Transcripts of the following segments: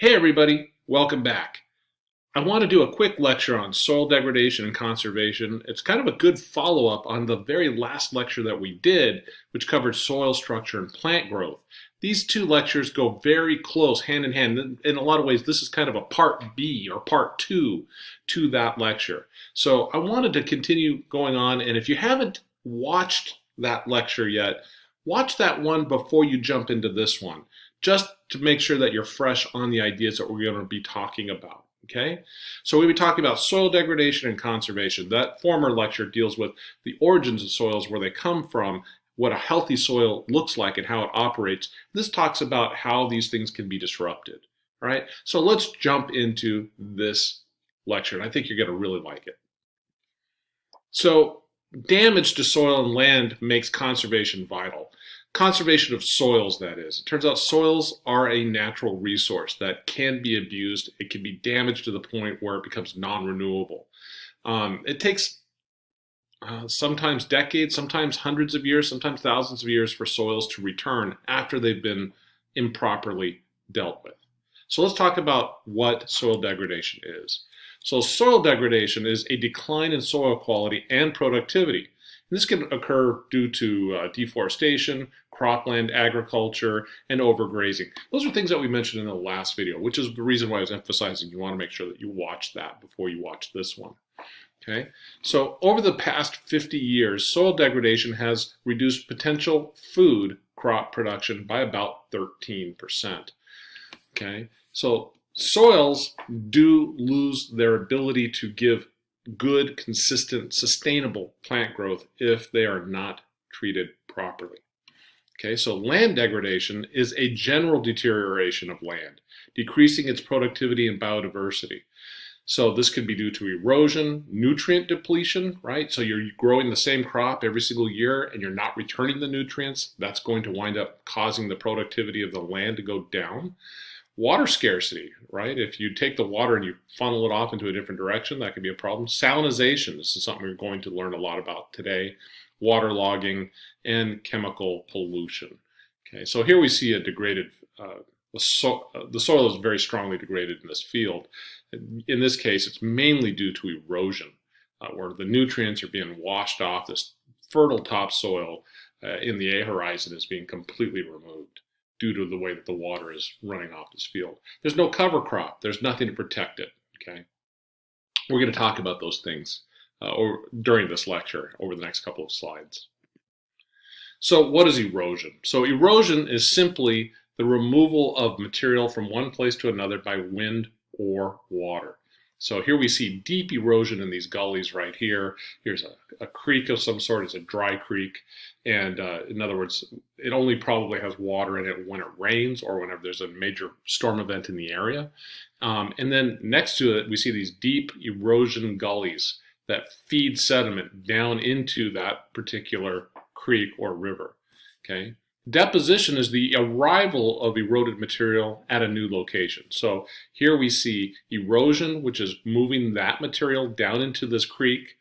Hey everybody, welcome back. I want to do a quick lecture on soil degradation and conservation. It's kind of a good follow-up on the very last lecture that we did, which covered soil structure and plant growth. These two lectures go very close, hand in hand. In a lot of ways, this is kind of a part B or part two to that lecture. So I wanted to continue going on, and if you haven't watched that lecture yet, watch that one before you jump into this one, just to make sure that you're fresh on the ideas that we're going to be talking about. Okay, so we'll be talking about soil degradation and conservation. That former lecture deals with the origins of soils, where they come from, what a healthy soil looks like, and how it operates. This talks about how these things can be disrupted. All right, so let's jump into this lecture, and I think you're going to really like it. So, damage to soil and land makes conservation vital. Conservation of soils, that is. It turns out soils are a natural resource that can be abused. It can be damaged to the point where it becomes non-renewable. It takes sometimes decades, sometimes hundreds of years, sometimes thousands of years for soils to return after they've been improperly dealt with. So let's talk about what soil degradation is. So soil degradation is a decline in soil quality and productivity. This can occur due to deforestation, cropland agriculture, and overgrazing. Those are things that we mentioned in the last video, which is the reason why I was emphasizing you want to make sure that you watch that before you watch this one. Okay, so over the past 50 years, soil degradation has reduced potential food crop production by about 13%. Okay, so soils do lose their ability to give good, consistent, sustainable plant growth if they are not treated properly. Okay, so land degradation is a general deterioration of land, decreasing its productivity and biodiversity. So this could be due to erosion, nutrient depletion, right? So you're growing the same crop every single year and you're not returning the nutrients. That's going to wind up causing the productivity of the land to go down. Water scarcity, right? If you take the water and you funnel it off into a different direction, that could be a problem. Salinization, this is something we're going to learn a lot about today. Waterlogging and chemical pollution. Okay, so here we see a degraded, the soil is very strongly degraded in this field. In this case, it's mainly due to erosion, where the nutrients are being washed off. This fertile topsoil in the A horizon is being completely removed due to the way that the water is running off this field. There's no cover crop. There's nothing to protect it. Okay, we're going to talk about those things during this lecture over the next couple of slides. So what is erosion? So erosion is simply the removal of material from one place to another by wind or water. So here we see deep erosion in these gullies right here. Here's a creek of some sort. It's a dry creek. And in other words, it only probably has water in it when it rains or whenever there's a major storm event in the area. And then next to it, we see these deep erosion gullies that feed sediment down into that particular creek or river. Okay. Deposition is the arrival of eroded material at a new location. So here we see erosion, which is moving that material down into this creek.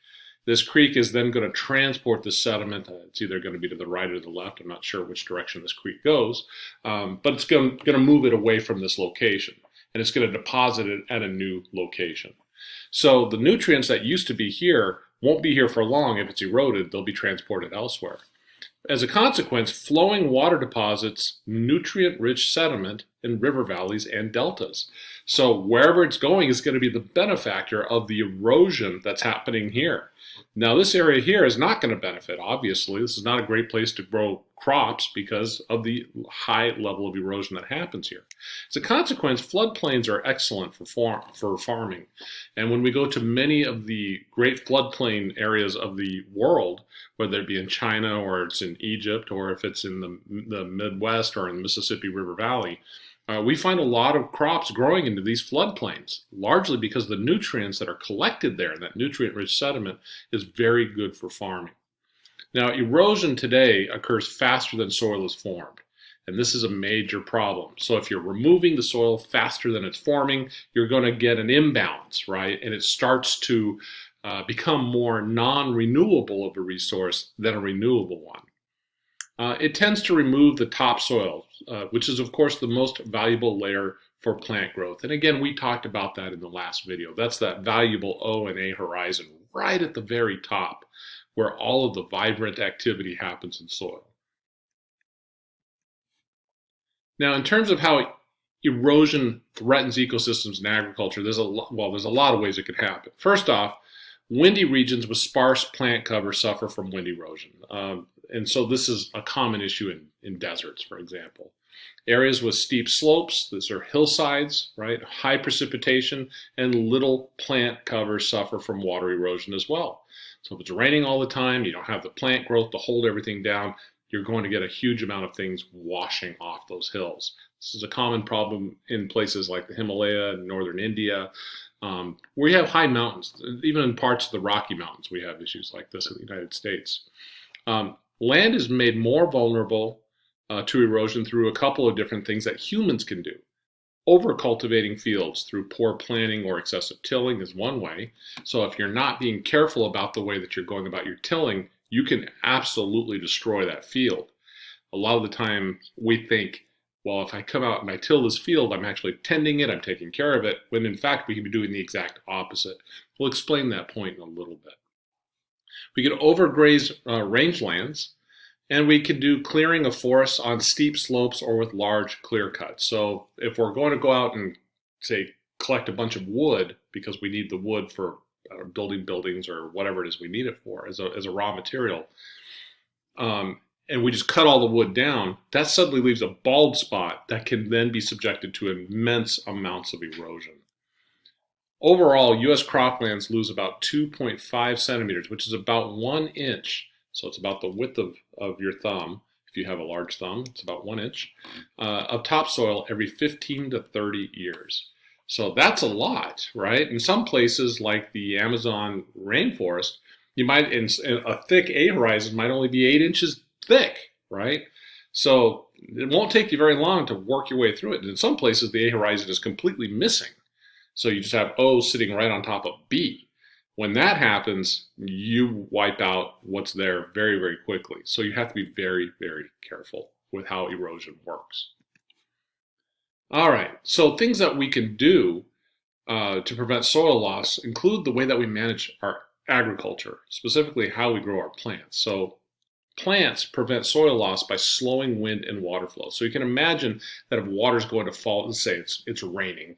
This creek is then going to transport the sediment. It's either going to be to the right or the left. I'm not sure which direction this creek goes, but it's going to move it away from this location, and it's going to deposit it at a new location. So the nutrients that used to be here won't be here for long. If it's eroded, they'll be transported elsewhere. As a consequence, flowing water deposits nutrient-rich sediment in river valleys and deltas. So wherever it's going is going to be the benefactor of the erosion that's happening here. Now this area here is not going to benefit, obviously. This is not a great place to grow crops because of the high level of erosion that happens here. As a consequence, floodplains are excellent for farming. And when we go to many of the great floodplain areas of the world, whether it be in China or it's in Egypt or if it's in the Midwest or in the Mississippi River Valley, we find a lot of crops growing into these floodplains, largely because the nutrients that are collected there, that nutrient-rich sediment, is very good for farming. Now, erosion today occurs faster than soil is formed, and this is a major problem. So if you're removing the soil faster than it's forming, you're going to get an imbalance, right? And it starts to become more non-renewable of a resource than a renewable one. It tends to remove the topsoil. which is, of course, the most valuable layer for plant growth. And again, we talked about that in the last video. That's that valuable O and A horizon right at the very top, where all of the vibrant activity happens in soil. Now, in terms of how erosion threatens ecosystems in agriculture, there's a lot of ways it could happen. First off, windy regions with sparse plant cover suffer from wind erosion. And so this is a common issue in deserts, for example. Areas with steep slopes, these are hillsides, right? High precipitation and little plant cover suffer from water erosion as well. So if it's raining all the time, you don't have the plant growth to hold everything down, you're going to get a huge amount of things washing off those hills. This is a common problem in places like the Himalaya and northern India, where you have high mountains. Even in parts of the Rocky Mountains, we have issues like this in the United States. Land is made more vulnerable to erosion through a couple of different things that humans can do. Over-cultivating fields through poor planning or excessive tilling is one way. So if you're not being careful about the way that you're going about your tilling, you can absolutely destroy that field. A lot of the time we think, well, if I come out and I till this field, I'm actually tending it, I'm taking care of it, when in fact we could be doing the exact opposite. We'll explain that point in a little bit. We could overgraze rangelands, and we could do clearing of forests on steep slopes or with large clear cuts. So if we're going to go out and, say, collect a bunch of wood because we need the wood for building buildings or whatever it is we need it for as a raw material, and we just cut all the wood down, that suddenly leaves a bald spot that can then be subjected to immense amounts of erosion. Overall, U.S. croplands lose about 2.5 centimeters, which is about 1 inch. So it's about the width of your thumb. If you have a large thumb, it's about 1 inch of topsoil every 15 to 30 years. So that's a lot, right? In some places like the Amazon rainforest, you might, in a thick A horizon might only be 8 inches thick, right? So it won't take you very long to work your way through it. And in some places, the A horizon is completely missing. So you just have O sitting right on top of B. When that happens, you wipe out what's there very, very quickly. So you have to be very, very careful with how erosion works. All right, so things that we can do to prevent soil loss include the way that we manage our agriculture, specifically how we grow our plants. So plants prevent soil loss by slowing wind and water flow. So you can imagine that if water's going to fall, let's say it's raining,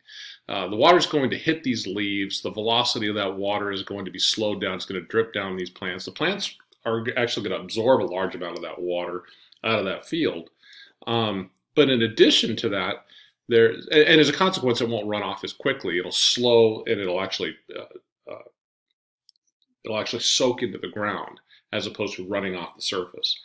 the water's going to hit these leaves, the velocity of that water is going to be slowed down, it's going to drip down these plants. The plants are actually going to absorb a large amount of that water out of that field. But in addition to that, and as a consequence, it won't run off as quickly. It'll slow, and it'll actually soak into the ground as opposed to running off the surface.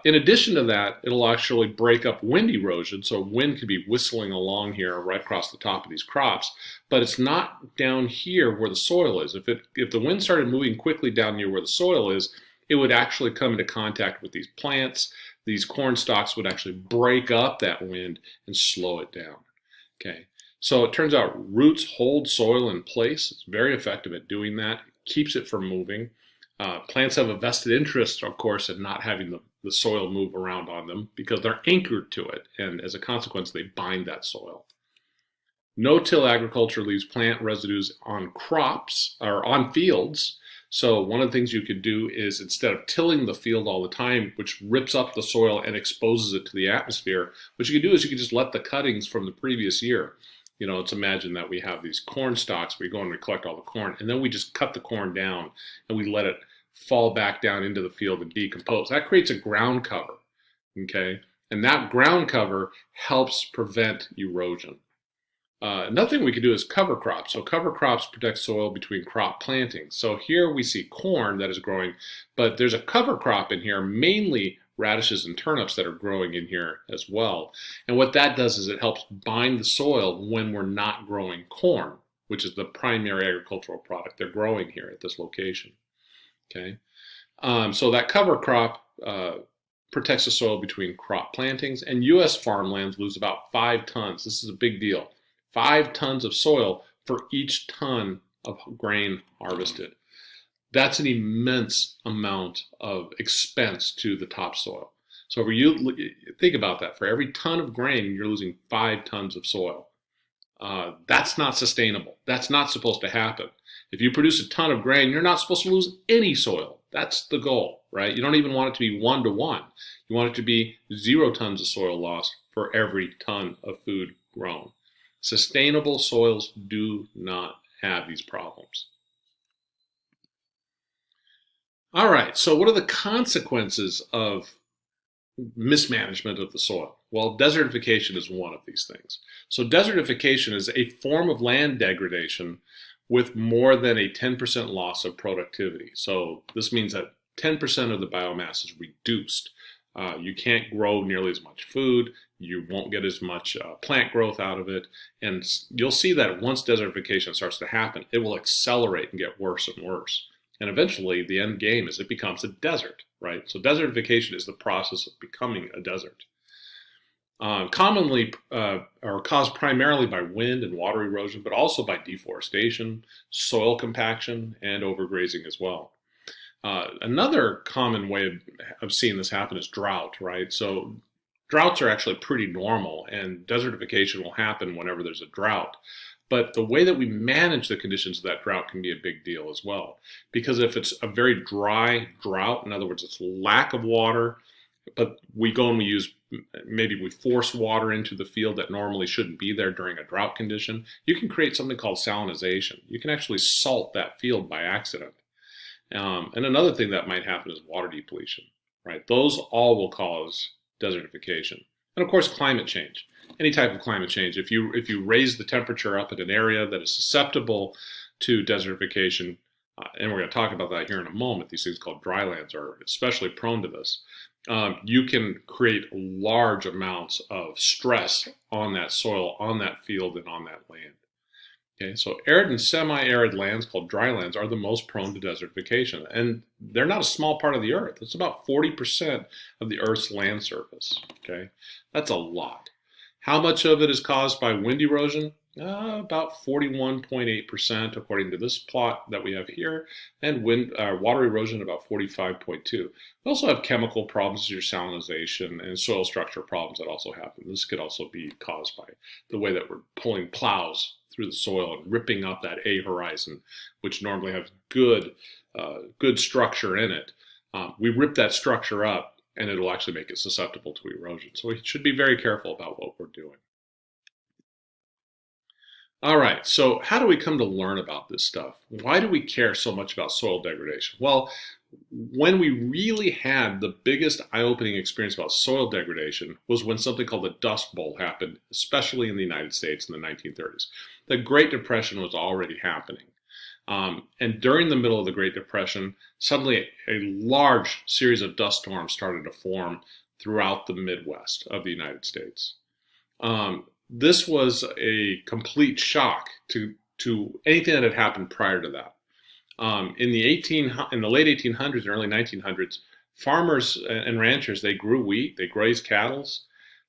In addition to that, it'll actually break up wind erosion, so wind could be whistling along here right across the top of these crops, but it's not down here where the soil is. If the wind started moving quickly down near where the soil is, it would actually come into contact with these plants. These corn stalks would actually break up that wind and slow it down. Okay, so it turns out roots hold soil in place. It's very effective at doing that. It keeps it from moving. Plants have a vested interest, of course, in not having the soil move around on them because they're anchored to it, and as a consequence, they bind that soil. No-till agriculture leaves plant residues on crops or on fields. So one of the things you could do is, instead of tilling the field all the time, which rips up the soil and exposes it to the atmosphere, what you could do is you could just let the cuttings from the previous year, let's imagine that we have these corn stalks, we go and we collect all the corn, and then we just cut the corn down and we let it fall back down into the field and decompose. That creates a ground cover, okay? And that ground cover helps prevent erosion. Another thing we could do is cover crops. So cover crops protect soil between crop plantings. So here we see corn that is growing, but there's a cover crop in here, mainly radishes and turnips that are growing in here as well. And what that does is it helps bind the soil when we're not growing corn, which is the primary agricultural product they're growing here at this location. Okay, so that cover crop protects the soil between crop plantings, and U.S. farmlands lose about 5 tons. This is a big deal. 5 tons of soil for each ton of grain harvested. That's an immense amount of expense to the topsoil. So for you, think about that. For every ton of grain, you're losing 5 tons of soil. That's not sustainable. That's not supposed to happen. If you produce a ton of grain, you're not supposed to lose any soil. That's the goal, right? You don't even want it to be 1-to-1. You want it to be 0 tons of soil loss for every ton of food grown. Sustainable soils do not have these problems. All right, so what are the consequences of mismanagement of the soil? Well, desertification is one of these things. So desertification is a form of land degradation with more than a 10% loss of productivity. So this means that 10% of the biomass is reduced. You can't grow nearly as much food. You won't get as much plant growth out of it. And you'll see that once desertification starts to happen, it will accelerate and get worse and worse. And eventually, the end game is it becomes a desert, right? So desertification is the process of becoming a desert. Commonly are caused primarily by wind and water erosion, but also by deforestation, soil compaction, and overgrazing as well. Another common way of seeing this happen is drought, right? So droughts are actually pretty normal, and desertification will happen whenever there's a drought. But the way that we manage the conditions of that drought can be a big deal as well. Because if it's a very dry drought, in other words, it's lack of water, but we go and maybe we force water into the field that normally shouldn't be there during a drought condition, you can create something called salinization. You can actually salt that field by accident. And another thing that might happen is water depletion, right? Those all will cause desertification. And of course, climate change. Any type of climate change. If you raise the temperature up in an area that is susceptible to desertification, and we're going to talk about that here in a moment, these things called drylands are especially prone to this. You can create large amounts of stress on that soil, on that field, and on that land. Okay, so arid and semi-arid lands called drylands are the most prone to desertification, and they're not a small part of the earth. It's about 40% of the earth's land surface. Okay, that's a lot. How much of it is caused by wind erosion? About 41.8% according to this plot that we have here, and water erosion about 45.2. We also have chemical problems, your salinization, and soil structure problems that also happen. This could also be caused by the way that we're pulling plows through the soil and ripping up that A horizon, which normally has good structure in it. We rip that structure up, and it'll actually make it susceptible to erosion. So we should be very careful about what we're doing. All right, so how do we come to learn about this stuff? Why do we care so much about soil degradation? Well, when we really had the biggest eye-opening experience about soil degradation was when something called the Dust Bowl happened, especially in the United States in the 1930s. The Great Depression was already happening. And during the middle of the Great Depression, suddenly a large series of dust storms started to form throughout the Midwest of the United States. This was a complete shock to anything that had happened prior to that. In the late 1800s and early 1900s, farmers and ranchers, they grew wheat, they grazed cattle,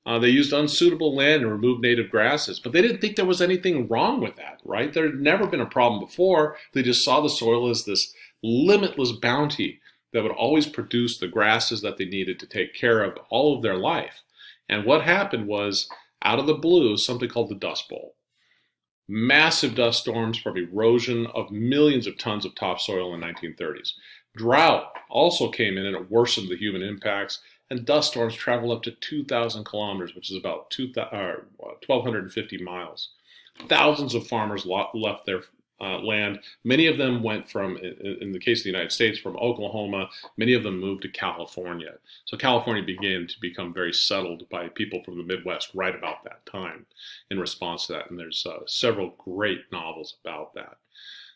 they used unsuitable land and removed native grasses, but they didn't think there was anything wrong with that, right? There had never been a problem before. They just saw the soil as this limitless bounty that would always produce the grasses that they needed to take care of all of their life. And what happened was, out of the blue, something called the Dust Bowl. Massive dust storms from erosion of millions of tons of topsoil in the 1930s. Drought also came in and it worsened the human impacts, and dust storms traveled up to 2,000 kilometers, which is about 1,250 miles. Thousands of farmers left their land. Many of them went from, in the case of the United States, from Oklahoma. Many of them moved to California. So California began to become very settled by people from the Midwest right about that time in response to that. And there's several great novels about that.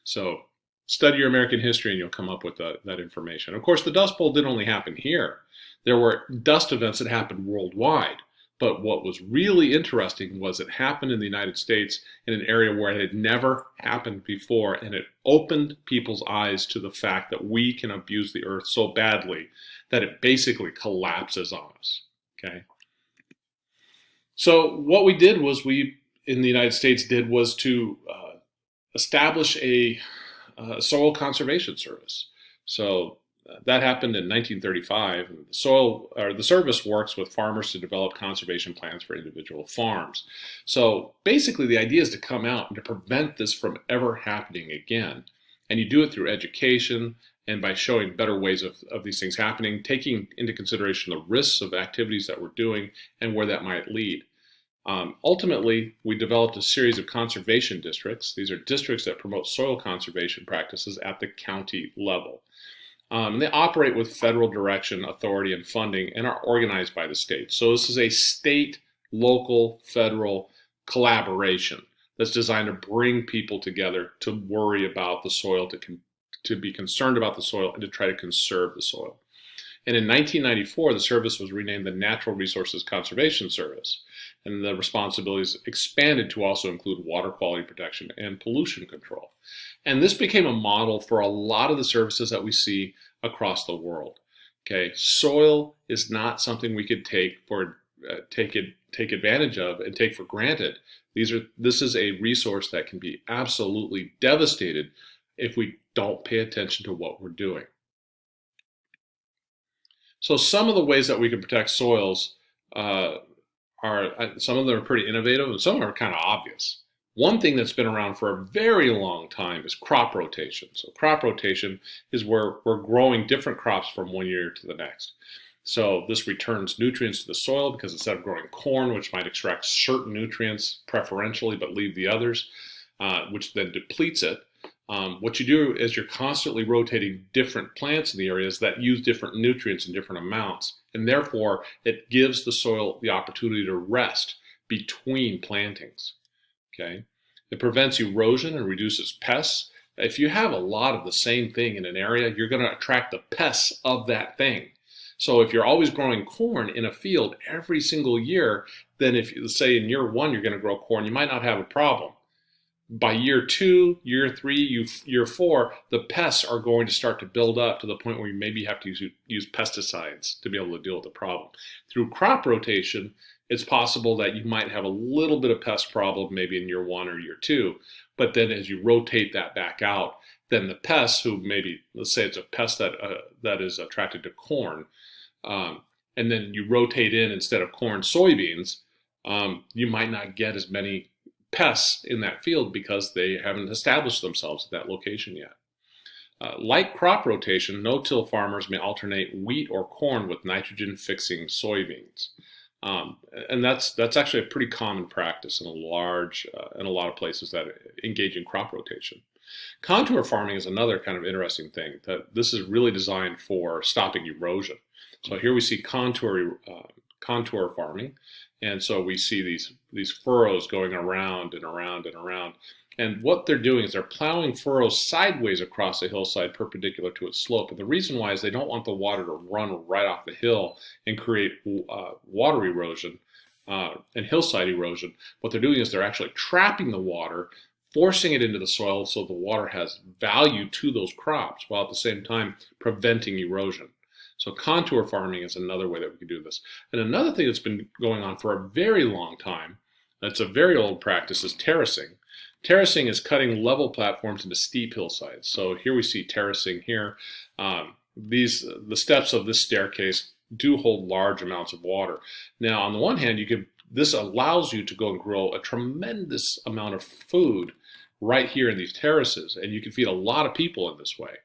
So study your American history and you'll come up with that information. Of course, the Dust Bowl didn't only happen here. There were dust events that happened worldwide. But what was really interesting was it happened in the United States in an area where it had never happened before, and it opened people's eyes to the fact that we can abuse the earth so badly that it basically collapses on us. Okay. So what we did was in the United States was to establish a soil conservation service. So That happened in 1935. And the service works with farmers to develop conservation plans for individual farms. So basically, the idea is to come out and to prevent this from ever happening again. And you do it through education and by showing better ways of these things happening, taking into consideration the risks of activities that we're doing and where that might lead. Ultimately, we developed a series of conservation districts. These are districts that promote soil conservation practices at the county level. They operate with federal direction, authority, and funding, and are organized by the state. So this is a state, local, federal collaboration that's designed to bring people together to worry about the soil, to be concerned about the soil, and to try to conserve the soil. And in 1994, the service was renamed the Natural Resources Conservation Service, and the responsibilities expanded to also include water quality protection and pollution control. And this became a model for a lot of the services that we see across the world. Okay, soil is not something we could take advantage of and take for granted. This is a resource that can be absolutely devastated if we don't pay attention to what we're doing. So some of the ways that we can protect soils some of them are pretty innovative and some are kind of obvious. One thing that's been around for a very long time is crop rotation. So crop rotation is where we're growing different crops from one year to the next. So this returns nutrients to the soil because instead of growing corn, which might extract certain nutrients preferentially but leave the others, which then depletes it, what you do is you're constantly rotating different plants in the areas that use different nutrients in different amounts, and therefore it gives the soil the opportunity to rest between plantings. Okay, it prevents erosion and reduces pests. If you have a lot of the same thing in an area, you're going to attract the pests of that thing. So if you're always growing corn in a field every single year, then if you say in year 1 you're going to grow corn, you might not have a problem. By year 2, year 3, year 4, the pests are going to start to build up to the point where you maybe have to use pesticides to be able to deal with the problem. Through crop rotation, it's possible that you might have a little bit of pest problem maybe in year 1 or year 2, but then as you rotate that back out, then the pests who maybe, let's say it's a pest that is attracted to corn, and then you rotate in instead of corn, soybeans, you might not get as many pests in that field because they haven't established themselves at that location yet. Like crop rotation, no-till farmers may alternate wheat or corn with nitrogen-fixing soybeans. And that's actually a pretty common practice in a lot of places that engage in crop rotation. Contour farming is another kind of interesting thing. That this is really designed for stopping erosion. So here we see contour farming, and so we see these furrows going around and around and around. And what they're doing is they're plowing furrows sideways across a hillside perpendicular to its slope. And the reason why is they don't want the water to run right off the hill and create water erosion and hillside erosion. What they're doing is they're actually trapping the water, forcing it into the soil so the water has value to those crops, while at the same time preventing erosion. So contour farming is another way that we can do this. And another thing that's been going on for a very long time, that's a very old practice, is terracing. Terracing is cutting level platforms into steep hillsides. So here we see terracing here. The steps of this staircase do hold large amounts of water. Now, on the one hand, this allows you to go and grow a tremendous amount of food right here in these terraces, and you can feed a lot of people in this way.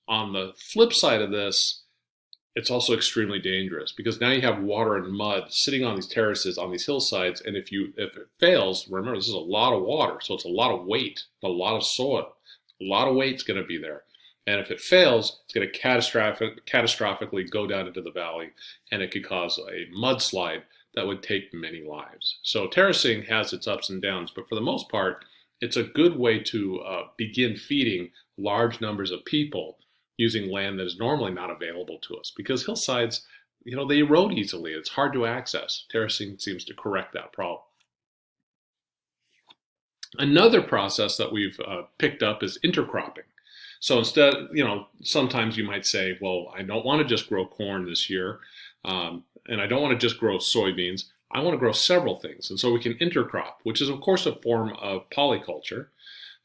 On the flip side of this, it's also extremely dangerous because now you have water and mud sitting on these terraces, on these hillsides, and if it fails, remember this is a lot of water, so it's a lot of weight, a lot of soil, a lot of weight's going to be there. And if it fails, it's going to catastrophically go down into the valley, and it could cause a mudslide that would take many lives. So terracing has its ups and downs, but for the most part, it's a good way to begin feeding large numbers of people using land that is normally not available to us, because hillsides, they erode easily. It's hard to access. Terracing seems to correct that problem. Another process that we've picked up is intercropping. So instead, sometimes you might say, well, I don't want to just grow corn this year, and I don't want to just grow soybeans. I want to grow several things. And so we can intercrop, which is, of course, a form of polyculture.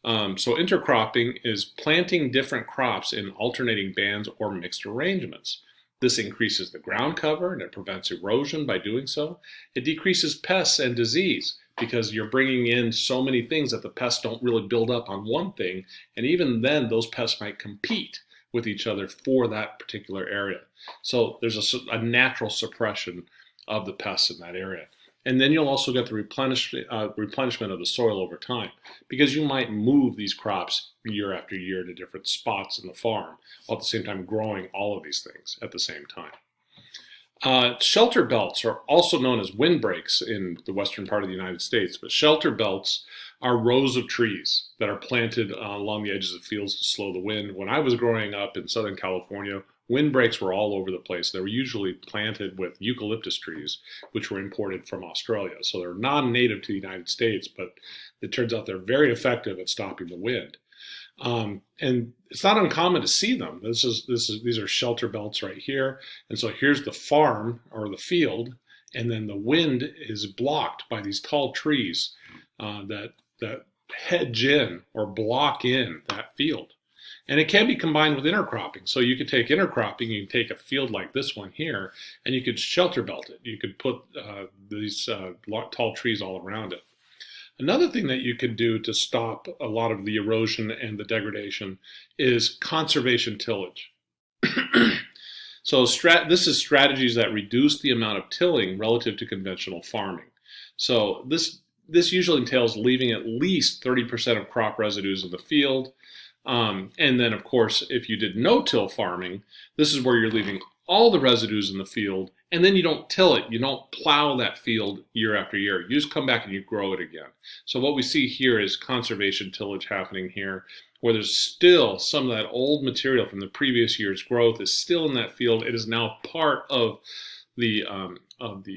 So intercropping is planting different crops in alternating bands or mixed arrangements. This increases the ground cover and it prevents erosion by doing so. It decreases pests and disease because you're bringing in so many things that the pests don't really build up on one thing. And even then, those pests might compete with each other for that particular area. So there's a natural suppression of the pests in that area. And then you'll also get the replenishment of the soil over time because you might move these crops year after year to different spots in the farm, while at the same time growing all of these things at the same time. Shelter belts are also known as windbreaks in the western part of the United States, but shelter belts are rows of trees that are planted along the edges of fields to slow the wind. When I was growing up in Southern California, windbreaks were all over the place. They were usually planted with eucalyptus trees, which were imported from Australia. So they're non-native to the United States, but it turns out they're very effective at stopping the wind. And it's not uncommon to see them. These are shelter belts right here. And so here's the farm or the field, and then the wind is blocked by these tall trees that hedge in or block in that field. And it can be combined with intercropping. So you could take intercropping, you can take a field like this one here, and you could shelter belt it. You could put these tall trees all around it. Another thing that you could do to stop a lot of the erosion and the degradation is conservation tillage. So this is strategies that reduce the amount of tilling relative to conventional farming. So this usually entails leaving at least 30% of crop residues in the field. And then, of course, if you did no-till farming, this is where you're leaving all the residues in the field, and then you don't till it. You don't plow that field year after year. You just come back and you grow it again. So what we see here is conservation tillage happening here, where there's still some of that old material from the previous year's growth is still in that field. It is now part of the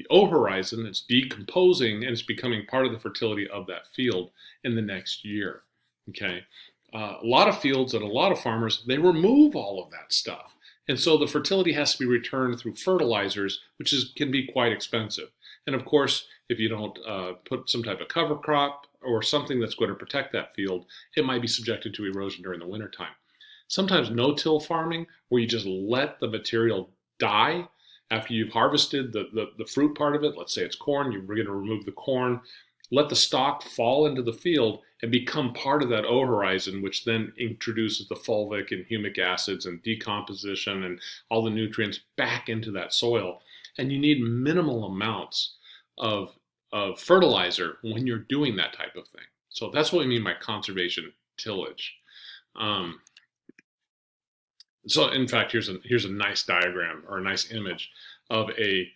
O-horizon. It's decomposing, and it's becoming part of the fertility of that field in the next year. Okay. A lot of fields and a lot of farmers, they remove all of that stuff. And so the fertility has to be returned through fertilizers, which can be quite expensive. And of course, if you don't put some type of cover crop or something that's going to protect that field, it might be subjected to erosion during the wintertime. Sometimes no-till farming, where you just let the material die after you've harvested the fruit part of it. Let's say it's corn, you're going to remove the corn, let the stalk fall into the field and become part of that O-horizon, which then introduces the fulvic and humic acids and decomposition and all the nutrients back into that soil. And you need minimal amounts of fertilizer when you're doing that type of thing. So that's what we mean by conservation tillage. So in fact, here's a nice diagram or a nice image of a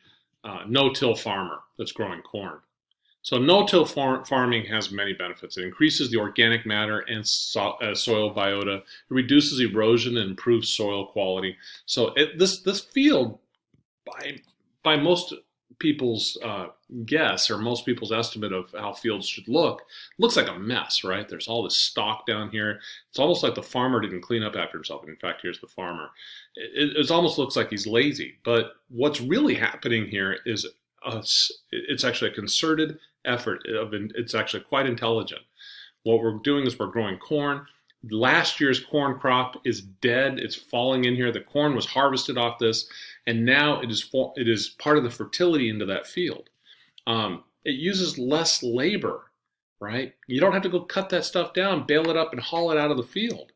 no-till farmer that's growing corn. So no-till farming has many benefits. It increases the organic matter and soil biota. It reduces erosion and improves soil quality. So this field, by most people's guess or most people's estimate of how fields should look, looks like a mess, right? There's all this stalk down here. It's almost like the farmer didn't clean up after himself. In fact, here's the farmer. It almost looks like he's lazy. But what's really happening here is it's actually a concerted effort. It's actually quite intelligent. What we're doing is we're growing corn. Last year's corn crop is dead. It's falling in here. The corn was harvested off this, and now it is part of the fertility into that field. It uses less labor, right? You don't have to go cut that stuff down, bale it up, and haul it out of the field.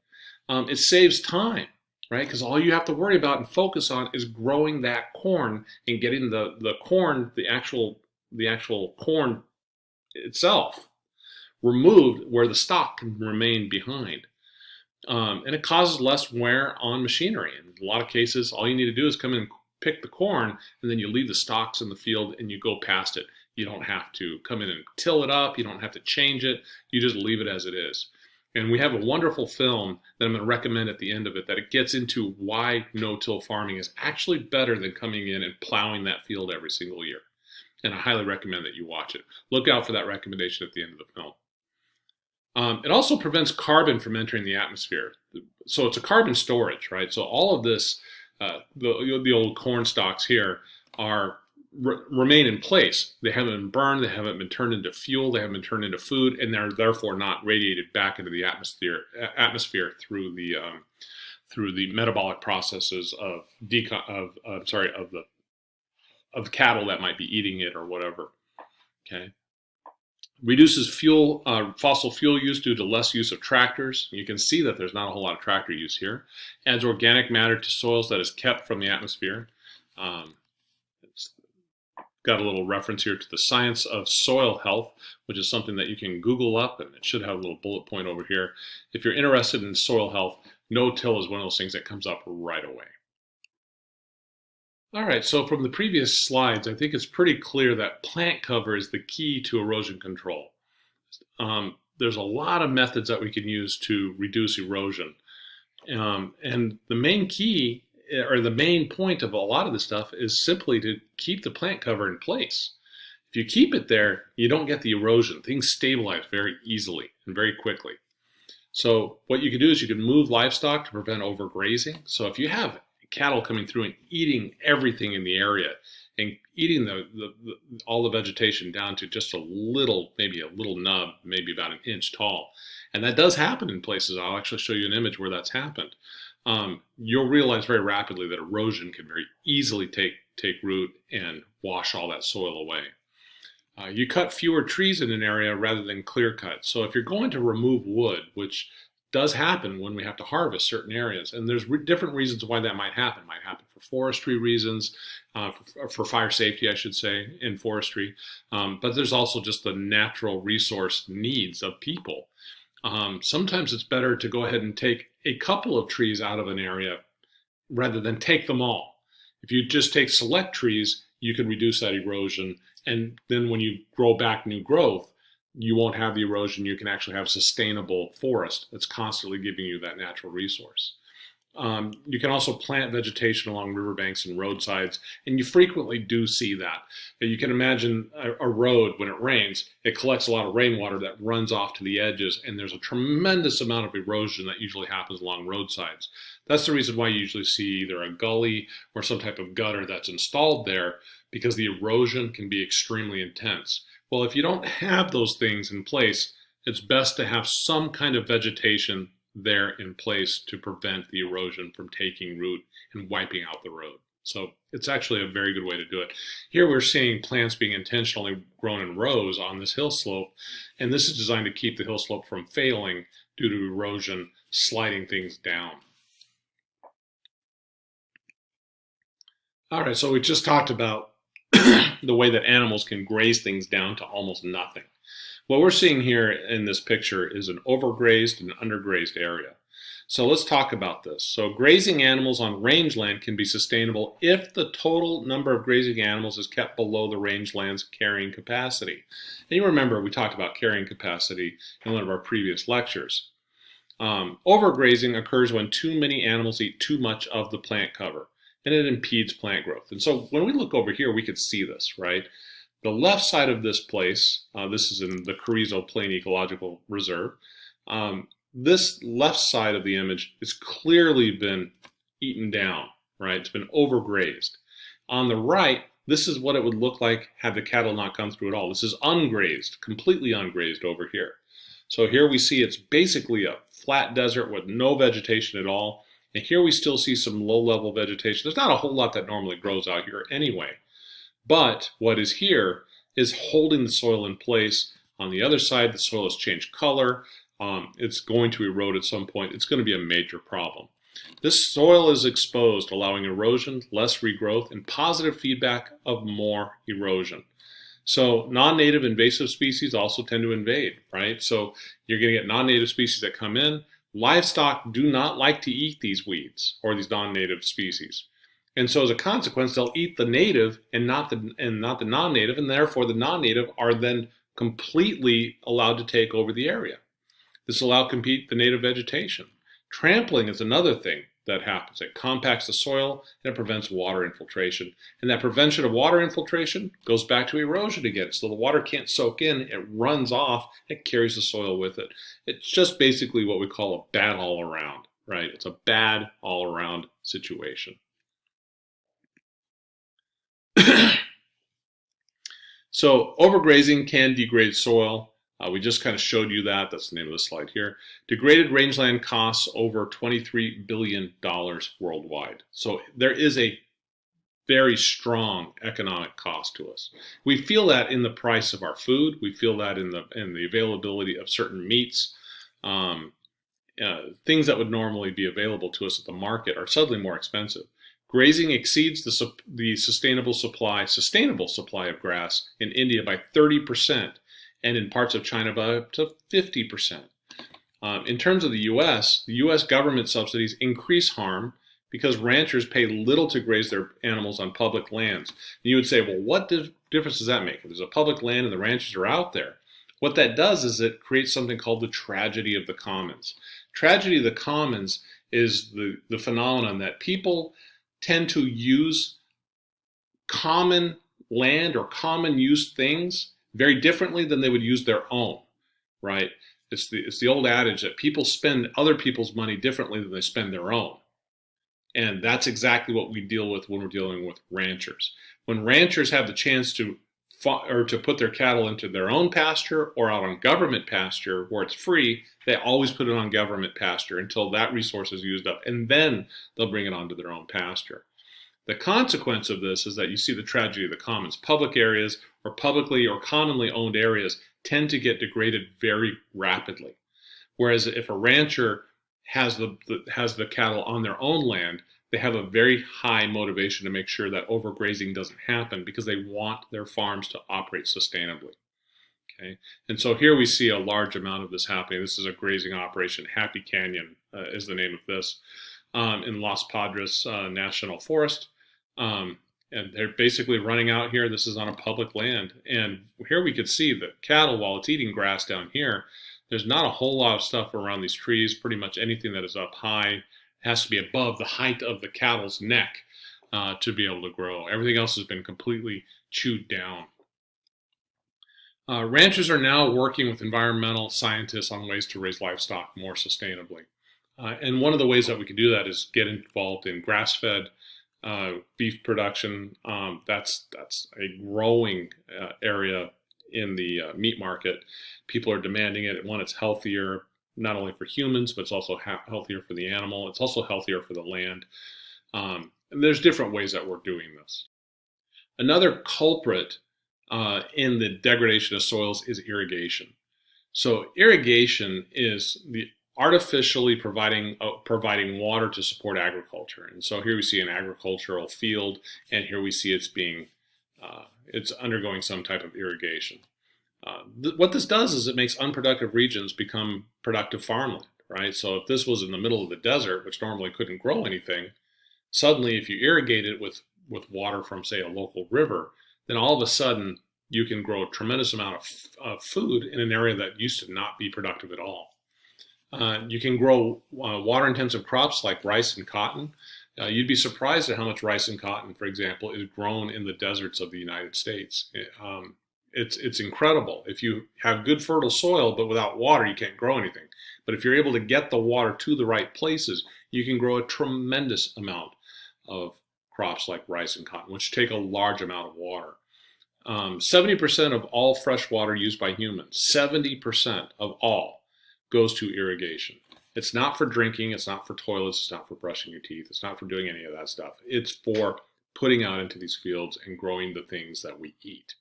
It saves time, right? Because all you have to worry about and focus on is growing that corn and getting the corn, the actual corn itself, removed where the stalk can remain behind. And it causes less wear on machinery. In a lot of cases, all you need to do is come in and pick the corn, and then you leave the stalks in the field and you go past it. You don't have to come in and till it up. You don't have to change it. You just leave it as it is. And we have a wonderful film that I'm going to recommend at the end of it that it gets into why no-till farming is actually better than coming in and plowing that field every single year. And I highly recommend that you watch it. Look out for that recommendation at the end of the film. It also prevents carbon from entering the atmosphere. So it's a carbon storage, right? So all of this, the old corn stalks here are remain in place. They haven't been burned, they haven't been turned into fuel, they haven't been turned into food, and they're therefore not radiated back into the atmosphere through the metabolic processes of the cattle that might be eating it or whatever. Okay. Reduces fossil fuel use due to less use of tractors. You can see that there's not a whole lot of tractor use here. Adds organic matter to soils that is kept from the atmosphere. It's got a little reference here to the science of soil health, which is something that you can Google up, and it should have a little bullet point over here. If you're interested in soil health, no-till is one of those things that comes up right away. All right, so from the previous slides, I think it's pretty clear that plant cover is the key to erosion control. There's a lot of methods that we can use to reduce erosion. And the main key, or the main point of a lot of this stuff, is simply to keep the plant cover in place. If you keep it there, you don't get the erosion. Things stabilize very easily and very quickly. So what you can do is you can move livestock to prevent overgrazing. So if you have cattle coming through and eating everything in the area and eating all the vegetation down to just a little, maybe a little nub, maybe about an inch tall. And that does happen in places. I'll actually show you an image where that's happened. You'll realize very rapidly that erosion can very easily take root and wash all that soil away. You cut fewer trees in an area rather than clear cut. So if you're going to remove wood, which does happen when we have to harvest certain areas, and there's different reasons why that might happen. It might happen for forestry reasons, for fire safety, I should say, in forestry. But there's also just the natural resource needs of people. Sometimes it's better to go ahead and take a couple of trees out of an area rather than take them all. If you just take select trees, you can reduce that erosion, and then when you grow back new growth, you won't have the erosion. You can actually have sustainable forest that's constantly giving you that natural resource. You can also plant vegetation along riverbanks and roadsides, and you frequently do see that. You can imagine a road, when it rains, it collects a lot of rainwater that runs off to the edges, and there's a tremendous amount of erosion that usually happens along roadsides. That's the reason why you usually see either a gully or some type of gutter that's installed there, because the erosion can be extremely intense. Well, if you don't have those things in place, it's best to have some kind of vegetation there in place to prevent the erosion from taking root and wiping out the road. So it's actually a very good way to do it. Here we're seeing plants being intentionally grown in rows on this hill slope, and this is designed to keep the hill slope from failing due to erosion sliding things down. All right, so we just talked about the way that animals can graze things down to almost nothing. What we're seeing here in this picture is an overgrazed and undergrazed area. So let's talk about this. So grazing animals on rangeland can be sustainable if the total number of grazing animals is kept below the rangeland's carrying capacity. And you remember we talked about carrying capacity in one of our previous lectures. Overgrazing occurs when too many animals eat too much of the plant cover, and it impedes plant growth. And so when we look over here, we could see this, right? The left side of this place, this is in the Carrizo Plain Ecological Reserve. This left side of the image has clearly been eaten down, right? It's been overgrazed. On the right, this is what it would look like had the cattle not come through at all. This is ungrazed, completely ungrazed over here. So here we see it's basically a flat desert with no vegetation at all. And here we still see some low-level vegetation. There's not a whole lot that normally grows out here anyway. But what is here is holding the soil in place. On the other side, the soil has changed color. It's going to erode at some point. It's going to be a major problem. This soil is exposed, allowing erosion, less regrowth, and positive feedback of more erosion. So non-native invasive species also tend to invade, right? So you're going to get non-native species that come in. Livestock do not like to eat these weeds or these non-native species. And so as a consequence, they'll eat the native and not the non-native, and therefore the non-native are then completely allowed to take over the area. This will outcompete the native vegetation. Trampling is another thing that happens. It compacts the soil and it prevents water infiltration. And that prevention of water infiltration goes back to erosion again. So the water can't soak in, it runs off, it carries the soil with it. It's just basically what we call a bad all around, right? It's a bad all around situation. So overgrazing can degrade soil. We just kind of showed you that. That's the name of the slide here. Degraded rangeland costs over $23 billion worldwide. So there is a very strong economic cost to us. We feel that in the price of our food. We feel that in the availability of certain meats. Things that would normally be available to us at the market are suddenly more expensive. Grazing exceeds the sustainable supply of grass in India by 30%, and in parts of China by up to 50%. In terms of the U.S. government subsidies increase harm because ranchers pay little to graze their animals on public lands. And you would say, well, what difference does that make? If there's a public land and the ranchers are out there, what that does is it creates something called the tragedy of the commons. Tragedy of the commons is the phenomenon that people tend to use common land or common use things very differently than they would use their own, right? It's the old adage that people spend other people's money differently than they spend their own. And that's exactly what we deal with when we're dealing with ranchers. When ranchers have the chance to put their cattle into their own pasture or out on government pasture where it's free, they always put it on government pasture until that resource is used up, and then they'll bring it onto their own pasture. The consequence of this is that you see the tragedy of the commons. Public areas or publicly or commonly owned areas tend to get degraded very rapidly. Whereas if a rancher has the cattle on their own land, they have a very high motivation to make sure that overgrazing doesn't happen because they want their farms to operate sustainably. Okay, and so here we see a large amount of this happening. This is a grazing operation. Happy Canyon is the name of this in Los Padres National Forest. And they're basically running out here. This is on a public land. And here we could see the cattle, while it's eating grass down here, there's not a whole lot of stuff around these trees. Pretty much anything that is up high has to be above the height of the cattle's neck to be able to grow. Everything else has been completely chewed down. Ranchers are now working with environmental scientists on ways to raise livestock more sustainably. And one of the ways that we can do that is get involved in grass-fed beef production. That's a growing area in the meat market. People are demanding it. One, it's healthier, not only for humans, but it's also healthier for the animal. It's also healthier for the land. And there's different ways that we're doing this. Another culprit in the degradation of soils is irrigation. So irrigation is the artificially providing water to support agriculture. And so here we see an agricultural field, and here we see it's undergoing some type of irrigation. What this does is it makes unproductive regions become productive farmland, right? So if this was in the middle of the desert, which normally couldn't grow anything, suddenly if you irrigate it with water from, say, a local river, then all of a sudden you can grow a tremendous amount of food in an area that used to not be productive at all. You can grow water-intensive crops like rice and cotton. You'd be surprised at how much rice and cotton, for example, is grown in the deserts of the United States. It's incredible. If you have good fertile soil, but without water, you can't grow anything. But if you're able to get the water to the right places, you can grow a tremendous amount of crops like rice and cotton, which take a large amount of water. 70% of all fresh water used by humans, 70% of all, goes to irrigation. It's not for drinking, it's not for toilets, it's not for brushing your teeth, it's not for doing any of that stuff. It's for putting out into these fields and growing the things that we eat.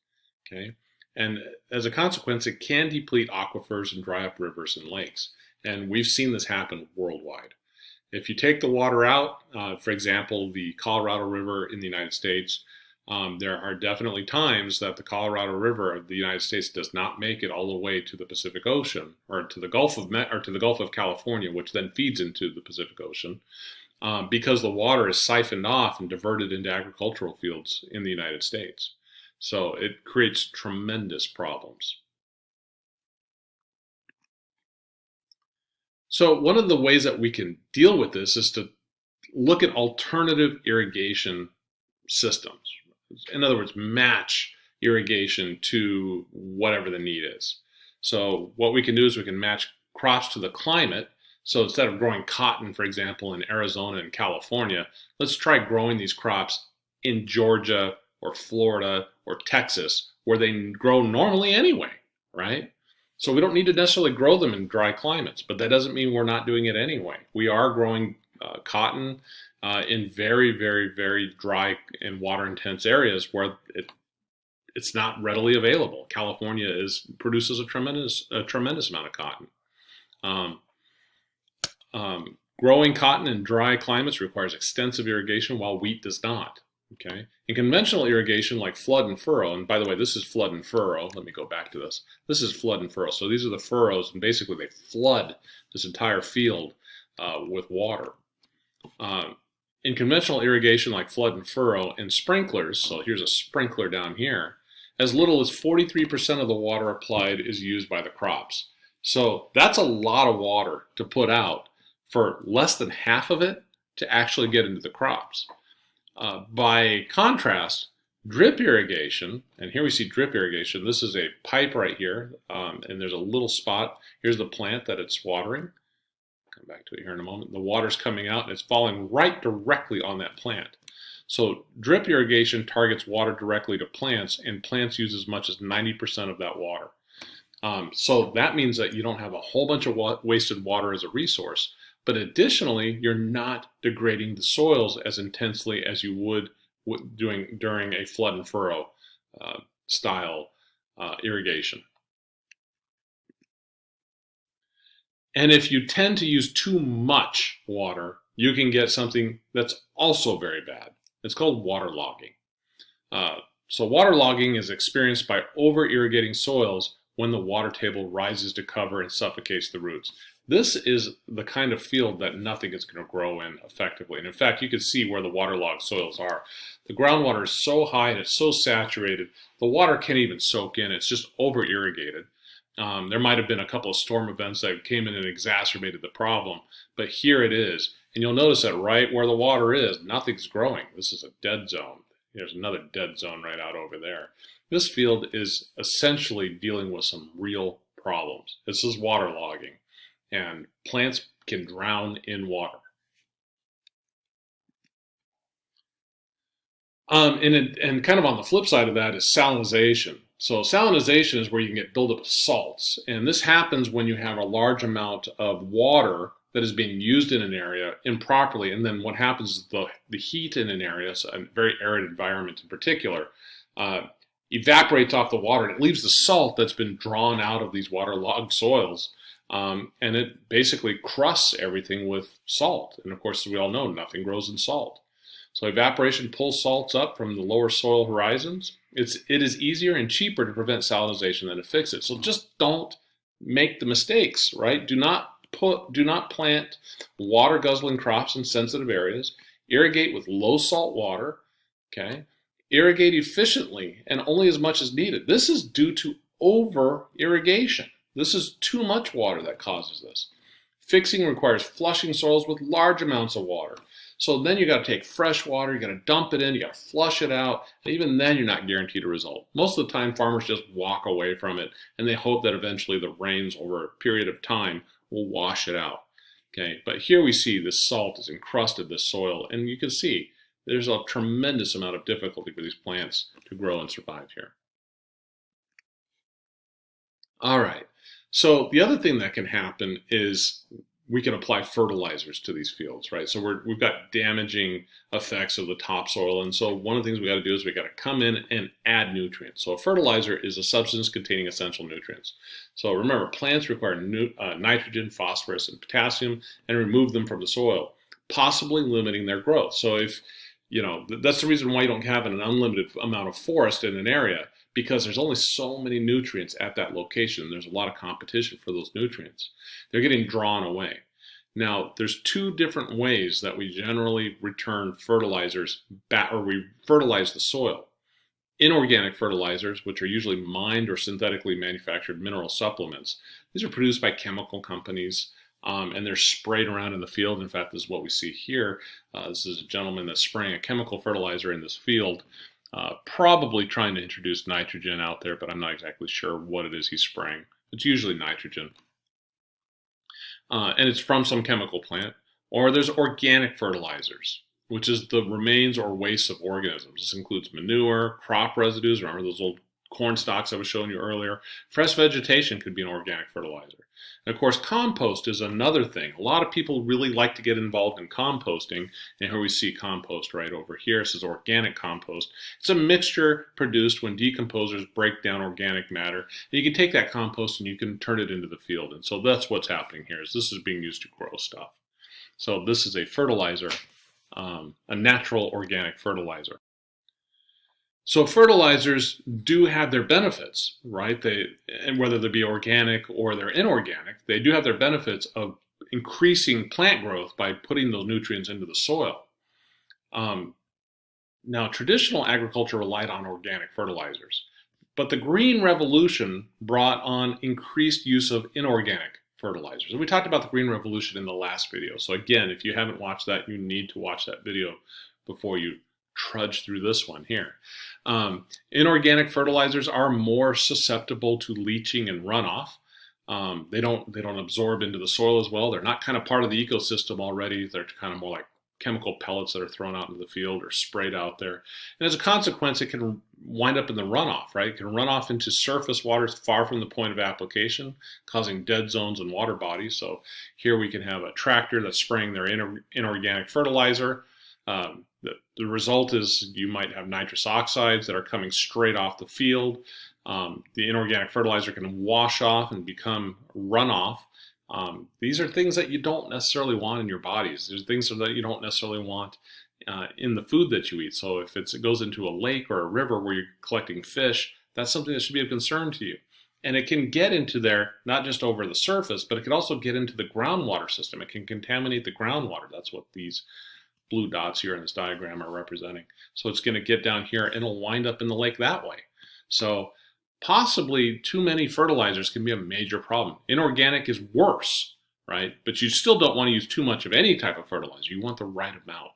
Okay? And as a consequence, it can deplete aquifers and dry up rivers and lakes. And we've seen this happen worldwide. If you take the water out, for example, the Colorado River in the United States, there are definitely times that the Colorado River of the United States does not make it all the way to the Pacific Ocean or to the Gulf of California, which then feeds into the Pacific Ocean, because the water is siphoned off and diverted into agricultural fields in the United States. So it creates tremendous problems. So one of the ways that we can deal with this is to look at alternative irrigation systems. In other words, match irrigation to whatever the need is. So what we can do is we can match crops to the climate. So instead of growing cotton, for example, in Arizona and California, let's try growing these crops in Georgia or Florida or Texas, where they grow normally anyway, right? So we don't need to necessarily grow them in dry climates, but that doesn't mean we're not doing it anyway. We are growing cotton in very, very, very dry and water intense areas where it's not readily available. California produces a tremendous amount of cotton. Growing cotton in dry climates requires extensive irrigation, while wheat does not. Okay. In conventional irrigation, like flood and furrow, and by the way, this is flood and furrow. Let me go back to this. This is flood and furrow. So these are the furrows, and basically they flood this entire field with water. In conventional irrigation, like flood and furrow, and sprinklers, so here's a sprinkler down here, as little as 43% of the water applied is used by the crops. So that's a lot of water to put out for less than half of it to actually get into the crops. By contrast, drip irrigation, and here we see drip irrigation. This is a pipe right here, and there's a little spot. Here's the plant that it's watering. Come back to it here in a moment. The water's coming out, and it's falling right directly on that plant. So drip irrigation targets water directly to plants, and plants use as much as 90% of that water. So that means that you don't have a whole bunch of wasted water as a resource. But additionally, you're not degrading the soils as intensely as you would during a flood and furrow style irrigation. And if you tend to use too much water, you can get something that's also very bad. It's called waterlogging. So waterlogging is experienced by over-irrigating soils when the water table rises to cover and suffocates the roots. This is the kind of field that nothing is going to grow in effectively. And in fact, you can see where the waterlogged soils are. The groundwater is so high and it's so saturated, the water can't even soak in. It's just over-irrigated. There might have been a couple of storm events that came in and exacerbated the problem, but here it is. And you'll notice that right where the water is, nothing's growing. This is a dead zone. There's another dead zone right out over there. This field is essentially dealing with some real problems. This is waterlogging. And plants can drown in water. And kind of on the flip side of that is salinization. So salinization is where you can get buildup of salts. And this happens when you have a large amount of water that is being used in an area improperly. And then what happens is the heat in an area, so a very arid environment in particular, evaporates off the water. And it leaves the salt that's been drawn out of these waterlogged soils. And it basically crusts everything with salt. And of course, as we all know, nothing grows in salt. So evaporation pulls salts up from the lower soil horizons. It is easier and cheaper to prevent salinization than to fix it. So just don't make the mistakes, right? Do not plant water guzzling crops in sensitive areas. Irrigate with low salt water, okay? Irrigate efficiently and only as much as needed. This is due to over irrigation. This is too much water that causes this. Fixing requires flushing soils with large amounts of water. So then you got to take fresh water, you got to dump it in, you got to flush it out, and even then you're not guaranteed a result. Most of the time farmers just walk away from it and they hope that eventually the rains over a period of time will wash it out. Okay, but here we see this salt has encrusted the soil, and you can see there's a tremendous amount of difficulty for these plants to grow and survive here. All right. So the other thing that can happen is we can apply fertilizers to these fields, right? So we've got damaging effects of the topsoil. And so one of the things we got to do is we got to come in and add nutrients. So a fertilizer is a substance containing essential nutrients. So remember, plants require nitrogen, phosphorus, and potassium, and remove them from the soil, possibly limiting their growth. So that's the reason why you don't have an unlimited amount of forest in an area, because there's only so many nutrients at that location. There's a lot of competition for those nutrients. They're getting drawn away. Now, there's two different ways that we generally return fertilizers back, or we fertilize the soil. Inorganic fertilizers, which are usually mined or synthetically manufactured mineral supplements. These are produced by chemical companies, and they're sprayed around in the field. In fact, this is what we see here. This is a gentleman that's spraying a chemical fertilizer in this field. Probably trying to introduce nitrogen out there, but I'm not exactly sure what it is he's spraying. It's usually nitrogen. And it's from some chemical plant. Or there's organic fertilizers, which is the remains or wastes of organisms. This includes manure, crop residues. Remember those old corn stalks I was showing you earlier. Fresh vegetation could be an organic fertilizer. And of course, compost is another thing. A lot of people really like to get involved in composting. And here we see compost right over here. This is organic compost. It's a mixture produced when decomposers break down organic matter. And you can take that compost and you can turn it into the field. And so that's what's happening here, is this is being used to grow stuff. So this is a fertilizer, a natural organic fertilizer. So fertilizers do have their benefits, right? And whether they be organic or they're inorganic, they do have their benefits of increasing plant growth by putting those nutrients into the soil. Now, traditional agriculture relied on organic fertilizers, but the Green Revolution brought on increased use of inorganic fertilizers. And we talked about the Green Revolution in the last video. So again, if you haven't watched that, you need to watch that video before you trudge through this one here. Inorganic fertilizers are more susceptible to leaching and runoff. They don't absorb into the soil as well. They're not kind of part of the ecosystem already. They're kind of more like chemical pellets that are thrown out into the field or sprayed out there. And as a consequence, it can wind up in the runoff, right? It can run off into surface waters far from the point of application, causing dead zones and water bodies. So here we can have a tractor that's spraying their inorganic fertilizer. The result is you might have nitrous oxides that are coming straight off the field. The inorganic fertilizer can wash off and become runoff. These are things that you don't necessarily want in your bodies. There's things that you don't necessarily want in the food that you eat. So if it goes into a lake or a river where you're collecting fish, that's something that should be of concern to you. And it can get into there, not just over the surface, but it can also get into the groundwater system. It can contaminate the groundwater. That's what these blue dots here in this diagram are representing. So it's going to get down here and it'll wind up in the lake that way. So possibly too many fertilizers can be a major problem. Inorganic is worse, right? But you still don't want to use too much of any type of fertilizer. You want the right amount,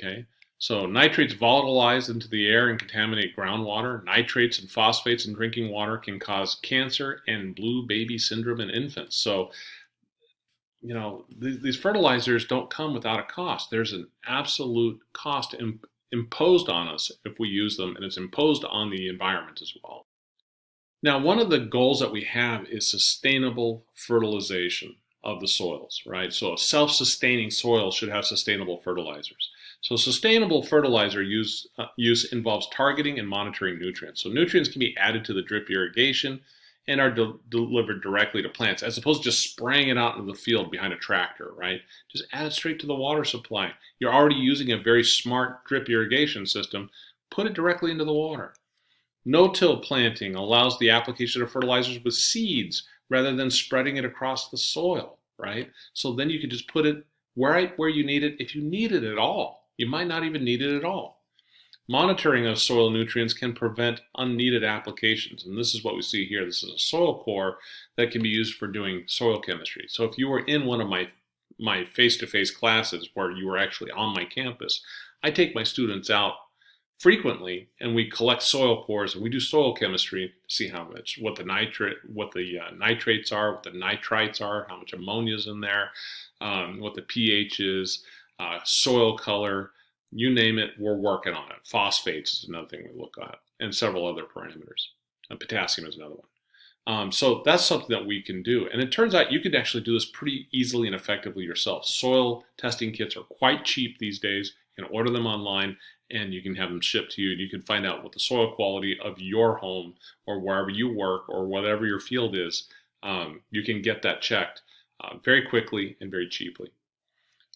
okay? So nitrates volatilize into the air and contaminate groundwater. Nitrates and phosphates in drinking water can cause cancer and blue baby syndrome in infants. So you know, these fertilizers don't come without a cost. There's an absolute cost imposed on us if we use them, and it's imposed on the environment as well. Now, one of the goals that we have is sustainable fertilization of the soils, right? So a self-sustaining soil should have sustainable fertilizers. So sustainable fertilizer use involves targeting and monitoring nutrients. So nutrients can be added to the drip irrigation and are delivered directly to plants, as opposed to just spraying it out into the field behind a tractor, right? Just add it straight to the water supply. You're already using a very smart drip irrigation system. Put it directly into the water. No-till planting allows the application of fertilizers with seeds rather than spreading it across the soil, right? So then you can just put it right where you need it, if you need it at all. You might not even need it at all. Monitoring of soil nutrients can prevent unneeded applications. And this is what we see here. This is a soil core that can be used for doing soil chemistry. So if you were in one of my face-to-face classes where you were actually on my campus, I take my students out frequently and we collect soil cores and we do soil chemistry to see what the nitrates are, what the nitrites are, how much ammonia is in there, what the pH is, soil color. You name it, we're working on it. Phosphates is another thing we look at, and several other parameters. And potassium is another one. So that's something that we can do. And it turns out you could actually do this pretty easily and effectively yourself. Soil testing kits are quite cheap these days. You can order them online and you can have them shipped to you. And you can find out what the soil quality of your home or wherever you work or whatever your field is. You can get that checked very quickly and very cheaply.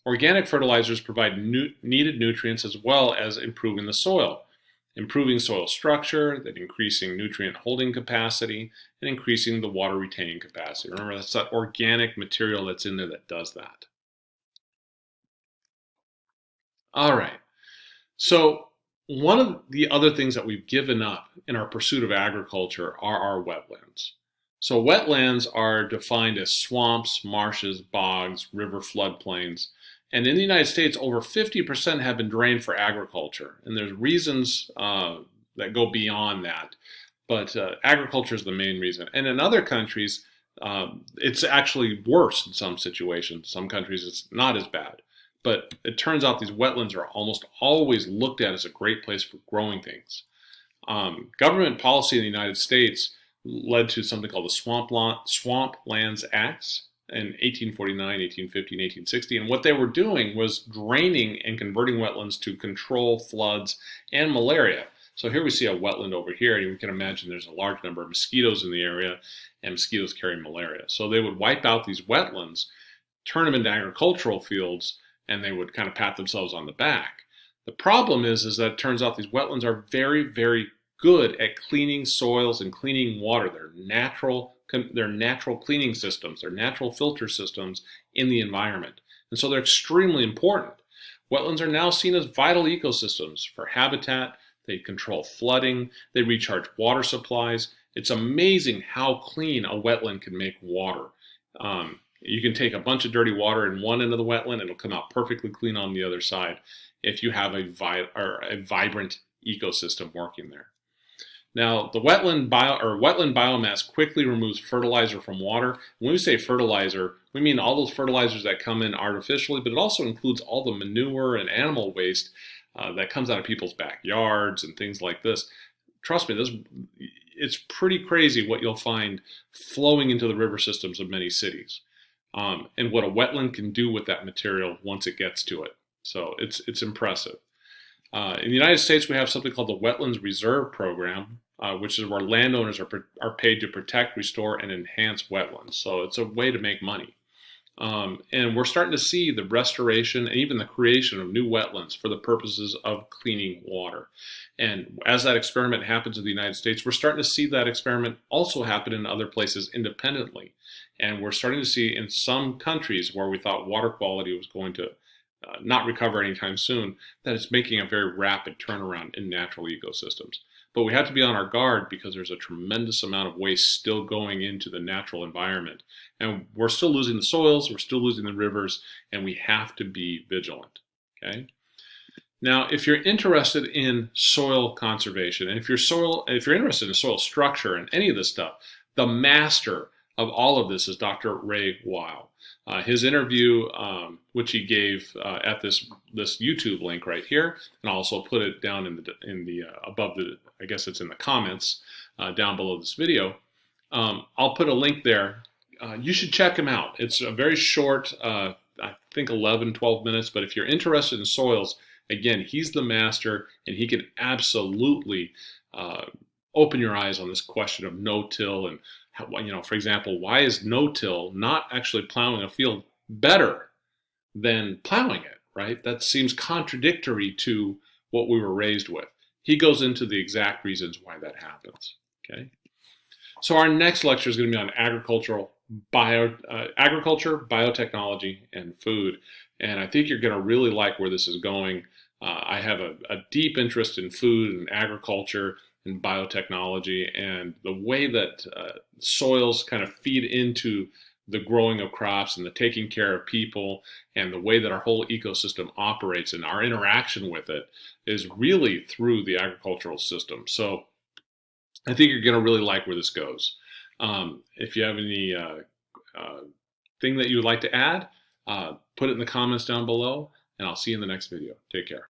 Organic fertilizers provide needed nutrients as well as improving the soil, improving soil structure, then increasing nutrient holding capacity, and increasing the water retaining capacity. Remember, that's that organic material that's in there that does that. All right. So one of the other things that we've given up in our pursuit of agriculture are our wetlands. So wetlands are defined as swamps, marshes, bogs, river floodplains. And in the United States, over 50% have been drained for agriculture. And there's reasons that go beyond that. But agriculture is the main reason. And in other countries, it's actually worse in some situations. Some countries, it's not as bad. But it turns out these wetlands are almost always looked at as a great place for growing things. Government policy in the United States led to something called the Swamp Lands Acts in 1849, 1850, and 1860. And what they were doing was draining and converting wetlands to control floods and malaria. So here we see a wetland over here, and you can imagine there's a large number of mosquitoes in the area, and mosquitoes carry malaria. So they would wipe out these wetlands, turn them into agricultural fields, and they would kind of pat themselves on the back. The problem is that it turns out these wetlands are very, very good at cleaning soils and cleaning water. They're natural cleaning systems. They're natural filter systems in the environment. And so they're extremely important. Wetlands are now seen as vital ecosystems for habitat. They control flooding. They recharge water supplies. It's amazing how clean a wetland can make water. You can take a bunch of dirty water in one end of the wetland, and it'll come out perfectly clean on the other side if you have a vibrant ecosystem working there. Now, the wetland biomass quickly removes fertilizer from water. When we say fertilizer, we mean all those fertilizers that come in artificially, but it also includes all the manure and animal waste that comes out of people's backyards and things like this. Trust me, it's pretty crazy what you'll find flowing into the river systems of many cities, and what a wetland can do with that material once it gets to it. So it's impressive. In the United States, we have something called the Wetlands Reserve Program, which is where landowners are paid to protect, restore, and enhance wetlands. So it's a way to make money. And we're starting to see the restoration and even the creation of new wetlands for the purposes of cleaning water. And as that experiment happens in the United States, we're starting to see that experiment also happen in other places independently. And we're starting to see in some countries where we thought water quality was going to not recover anytime soon, that it's making a very rapid turnaround in natural ecosystems. But we have to be on our guard because there's a tremendous amount of waste still going into the natural environment. And we're still losing the soils, we're still losing the rivers, and we have to be vigilant. Okay? Now, if you're interested in soil conservation, and if you're interested in soil structure and any of this stuff, the master of all of this is Dr. Ray Weil. His interview, which he gave at this YouTube link right here, and I'll also put it down in the above the, I guess it's in the comments down below this video. I'll put a link there. You should check him out. It's a very short, I think 11, 12 minutes, but if you're interested in soils, again, he's the master, and he can absolutely open your eyes on this question of no-till and how, for example, why is no-till not actually plowing a field better than plowing it, right? That seems contradictory to what we were raised with. He goes into the exact reasons why that happens, okay? So our next lecture is going to be on agriculture, biotechnology, and food. And I think you're going to really like where this is going. I have a deep interest in food and agriculture and biotechnology, and the way that soils kind of feed into the growing of crops and the taking care of people, and the way that our whole ecosystem operates and our interaction with it is really through the agricultural system. So I think you're going to really like where this goes. If you have any thing that you would like to add, put it in the comments down below, and I'll see you in the next video. Take care.